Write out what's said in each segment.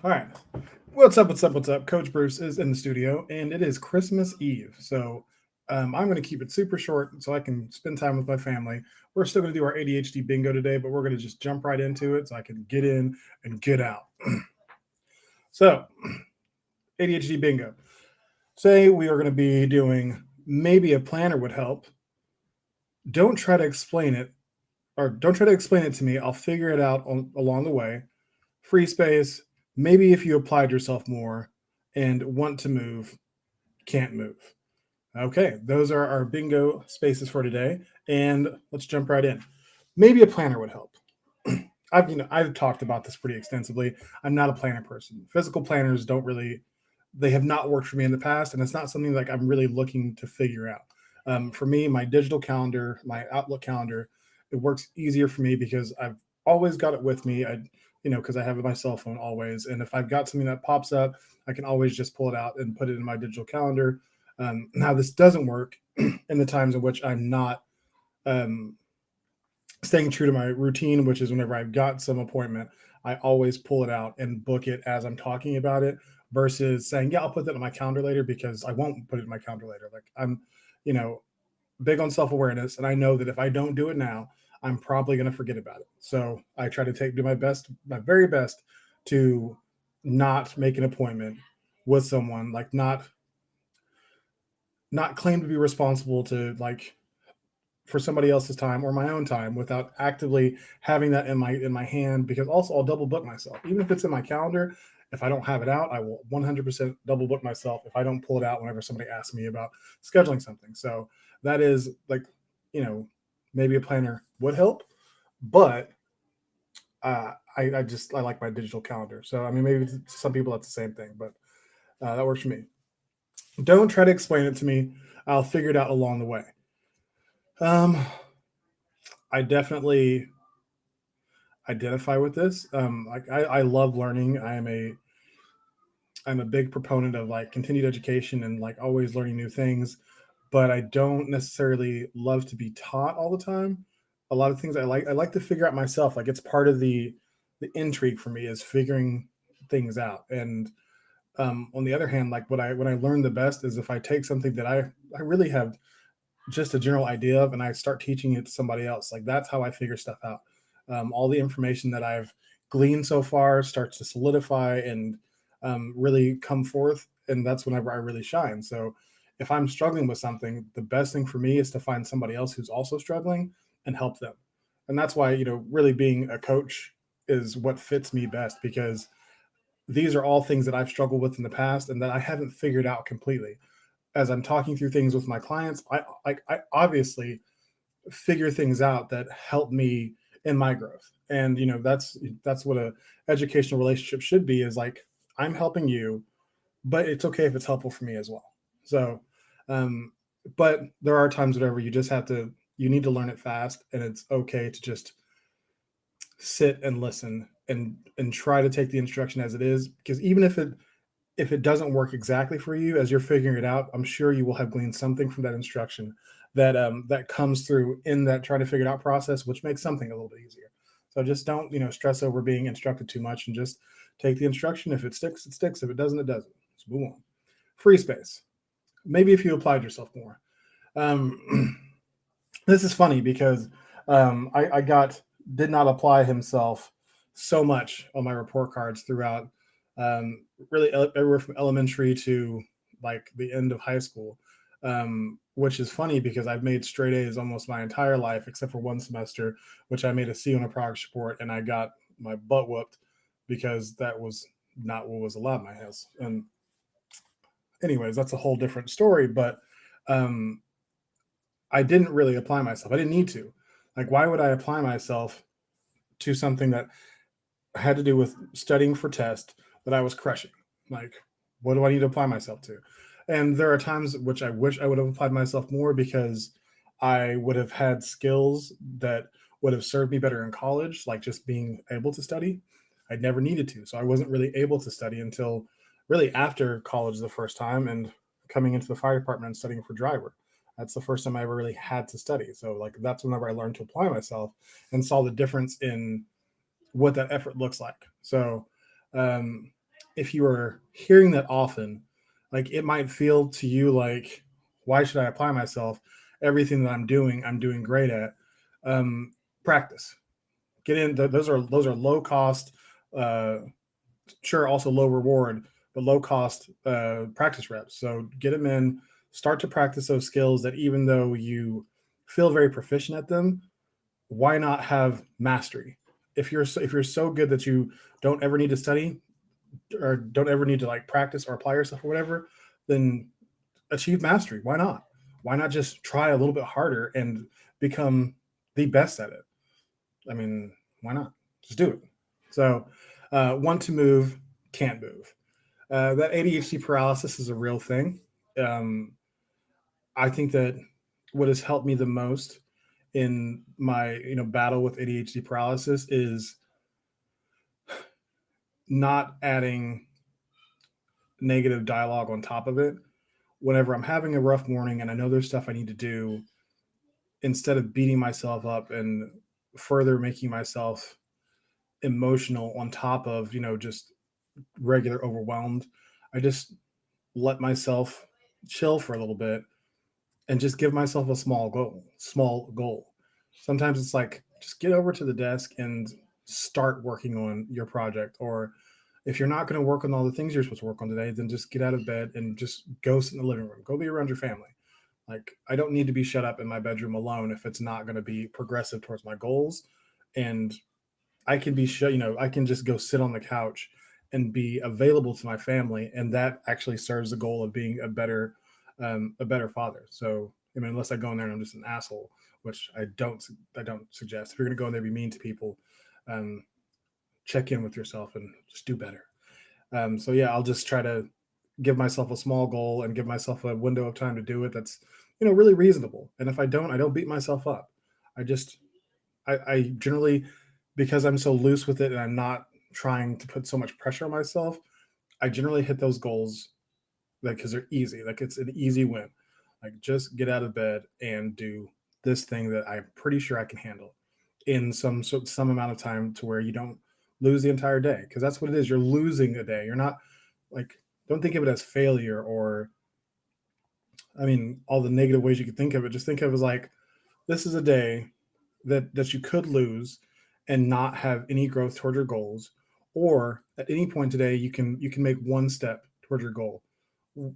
All right. What's up? What's up? What's up? Coach Bruce is in the studio, and it is Christmas Eve. So I'm going to keep it super short so I can spend time with my family. We're still going to do our ADHD bingo today, but we're going to just jump right into it so I can get in and get out. So, ADHD bingo. Say we are going to be doing maybe a planner would help. Don't try to explain it, or don't try to explain it to me. I'll figure it out along the way. Free space. Maybe if you applied yourself more and want to move, can't move. Okay, those are our bingo spaces for today, and let's jump right in. Maybe a planner would help. I've talked about this pretty extensively. I'm not a planner person. Physical planners don't really they have not worked for me in the past, and it's not something like I'm really looking to figure out. For me, my digital calendar, my Outlook calendar, it works easier for me because I've always got it with me. Because I have my cell phone always, and if I've got something that pops up, I can always just pull it out and put it in my digital calendar. Now, this doesn't work in the times in which I'm not um, staying true to my routine, which is whenever I've got some appointment, I always pull it out and book it as I'm talking about it versus saying, yeah, I'll put that on my calendar later because I won't put it in my calendar later. Like I'm, you know, big on self awareness. And I know that if I don't do it now, I'm probably going to forget about it. So I try to do my best, my very best to not make an appointment with someone, like not claim to be responsible to like for somebody else's time or my own time without actively having that in my hand because also I'll double book myself even if it's in my calendar. If I don't have it out, I will 100% double book myself if I don't pull it out whenever somebody asks me about scheduling something. So that is like, you know, maybe a planner would help, but I like my digital calendar. So I mean, maybe to some people that's the same thing, but that works for me. Don't try to explain it to me. I'll figure it out along the way. Um, I definitely identify with this. Like I love learning. I'm a big proponent of like continued education and like always learning new things, but I don't necessarily love to be taught all the time. A lot of things I like to figure out myself. Like it's part of the intrigue for me is figuring things out. And on the other hand, like what I learn the best is if I take something that I really have just a general idea of and I start teaching it to somebody else. Like that's how I figure stuff out. All the information that I've gleaned so far starts to solidify and really come forth. And that's whenever I really shine. So if I'm struggling with something, the best thing for me is to find somebody else who's also struggling and help them. And that's why, really being a coach is what fits me best because these are all things that I've struggled with in the past and that I haven't figured out completely as I'm talking through things with my clients, I obviously figure things out that help me in my growth. And that's what a educational relationship should be is like I'm helping you, but it's okay if it's helpful for me as well. So um but there are times whatever you need to learn it fast and it's okay to just sit and listen and try to take the instruction as it is because even if it doesn't work exactly for you as you're figuring it out, I'm sure you will have gleaned something from that instruction that comes through in that try to figure it out process, which makes something a little bit easier. So just don't stress over being instructed too much and just take the instruction. If it sticks, it sticks. If it doesn't, it doesn't. Let's move on. Free space. Maybe if you applied yourself more. Um, this is funny because I got did not apply himself so much on my report cards throughout really everywhere from elementary to like the end of high school, which is funny because I've made straight A's almost my entire life except for one semester, which I made a C on a progress report and I got my butt whooped because that was not what was allowed in my house. And anyways, that's a whole different story. But um, I didn't really apply myself. I didn't need to. Like, why would I apply myself to something that had to do with studying for test that I was crushing? Like, what do I need to apply myself to? And there are times which I wish I would have applied myself more because I would have had skills that would have served me better in college, like just being able to study. I never needed to. So I wasn't really able to study until really after college the first time and coming into the fire department and studying for driver. That's the first time I ever really had to study. So like that's whenever I learned to apply myself and saw the difference in what that effort looks like. So um, if you are hearing that often, like it might feel to you like, why should I apply myself? Everything that I'm doing great at. Um, Practice. Get in. Those are low cost. Uh, sure, also low reward, but low cost practice reps. So get them in. Start to practice those skills that even though you feel very proficient at them, why not have mastery? If you're so good that you don't ever need to study or don't ever need to like practice or apply yourself or whatever, then achieve mastery. Why not? Why not just try a little bit harder and become the best at it? I mean, why not? Just do it. So, want to move, can't move. That ADHD paralysis is a real thing. Um, I think that what has helped me the most in my battle with ADHD paralysis is not adding negative dialogue on top of it. Whenever I'm having a rough morning and I know there's stuff I need to do, instead of beating myself up and further making myself emotional on top of just regular overwhelmed, I just let myself chill for a little bit and just give myself a small goal. Sometimes it's like just get over to the desk and start working on your project. Or if you're not going to work on all the things you're supposed to work on today, then just get out of bed and just go sit in the living room, go be around your family. Like, I don't need to be shut up in my bedroom alone if it's not going to be progressive towards my goals. And I can be I can just go sit on the couch and be available to my family, and that actually serves the goal of being a better father. So, I mean, unless I go in there and I'm just an asshole, which I don't suggest. If you're going to go in there and be mean to people, um, check in with yourself and just do better. So yeah, I'll just try to give myself a small goal and give myself a window of time to do it that's really reasonable. And if I don't beat myself up. I just I generally, because I'm so loose with it and I'm not trying to put so much pressure on myself, I generally hit those goals like because they're easy. Like it's an easy win. Like just get out of bed and do this thing that I'm pretty sure I can handle in some amount of time to where you don't lose the entire day, because that's what it is. You're losing a day. You're not like, don't think of it as failure or I mean all the negative ways you could think of it. Just think of it as like, this is a day that you could lose and not have any growth toward your goals, or at any point today you can make one step toward your goal.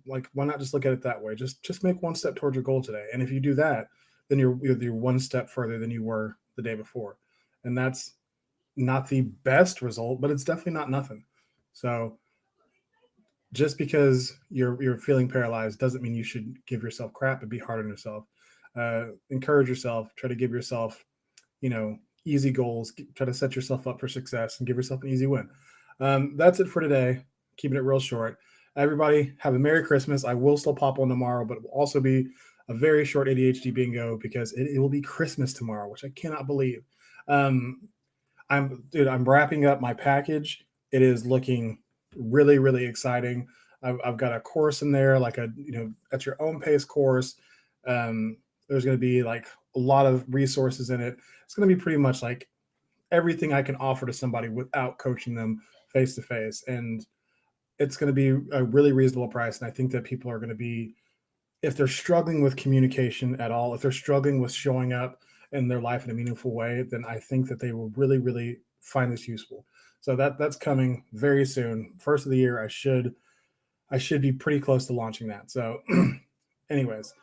Like, why not just look at it that way? Just make one step towards your goal today, and if you do that, then you're one step further than you were the day before. And that's not the best result, but it's definitely not nothing. So just because you're feeling paralyzed doesn't mean you should give yourself crap and be hard on yourself. Encourage yourself, try to give yourself easy goals, try to set yourself up for success and give yourself an easy win. That's it for today. Keeping it real short. Everybody have a Merry Christmas. I will still pop on tomorrow, but it will also be a very short ADHD bingo because it will be Christmas tomorrow, which I cannot believe. Um, I'm wrapping up my package. It is looking really, really exciting. I've got a course in there, like a at your own pace course. There's going to be like a lot of resources in it. It's going to be pretty much like everything I can offer to somebody without coaching them face to face, and it's going to be a really reasonable price. And I think that people are going to be, if they're struggling with communication at all, if they're struggling with showing up in their life in a meaningful way, then I think that they will really, really find this useful. So that's coming very soon. First of the year, I should be pretty close to launching that. So, anyways,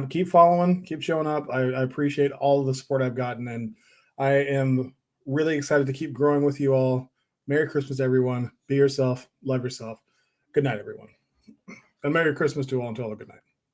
keep following, keep showing up. I appreciate all of the support I've gotten, and I am really excited to keep growing with you all. Merry Christmas, everyone. Be yourself, love yourself. Good night, everyone. And Merry Christmas to all until a good night.